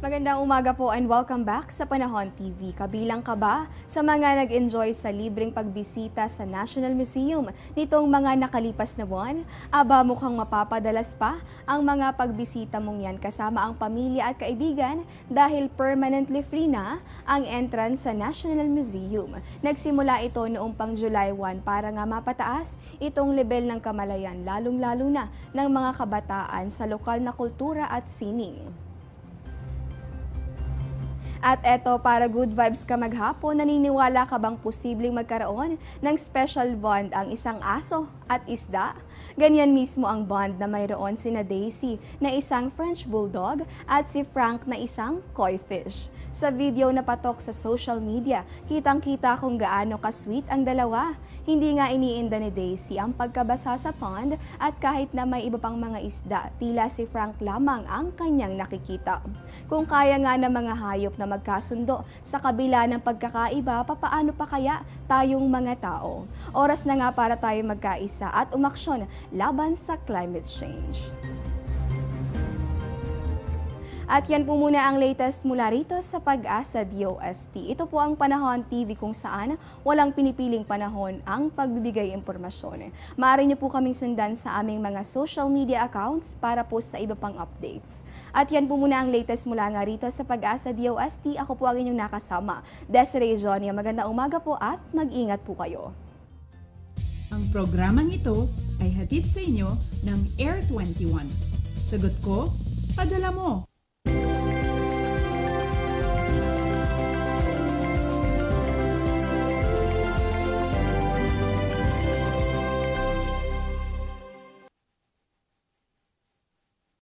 Magandang umaga po and welcome back sa Panahon TV. Kabilang ka ba sa mga nag-enjoy sa libreng pagbisita sa National Museum nitong mga nakalipas na buwan? Aba, mukhang mapapadalas pa ang mga pagbisita mong yan kasama ang pamilya at kaibigan dahil permanently free na ang entrance sa National Museum. Nagsimula ito noong pang July 1 para nga mapataas itong level ng kamalayan lalong-lalo na ng mga kabataan sa lokal na kultura at sining. At eto, para good vibes ka maghapon, naniniwala ka bang posibleng magkaroon ng special bond ang isang aso at isda? Ganyan mismo ang bond na mayroon sina Daisy na isang French Bulldog at si Frank na isang koi fish. Sa video na patok sa social media, kitang-kita kung gaano ka-sweet ang dalawa. Hindi nga iniinda ni Daisy ang pagkabasa sa pond at kahit na may iba pang mga isda, tila si Frank lamang ang kanyang nakikita. Kung kaya nga ng mga hayop na magkasundo sa kabila ng pagkakaiba, papaano pa kaya tayong mga tao? Oras na nga para tayo magkaisa at umaksyon laban sa climate change. At yan po muna ang latest mula rito sa Pag-asa DOST. Ito po ang Panahon TV kung saan walang pinipiling panahon ang pagbibigay impormasyon. Maaari niyo po kaming sundan sa aming mga social media accounts para po sa iba pang updates. At yan po muna ang latest mula nga rito sa Pag-asa DOST. Ako po ang inyong nakasama, Desiree Jonia. Magandang umaga po at mag-ingat po kayo. Ang programang ito ay hatid sa inyo ng Air 21. Sagot ko, padala mo!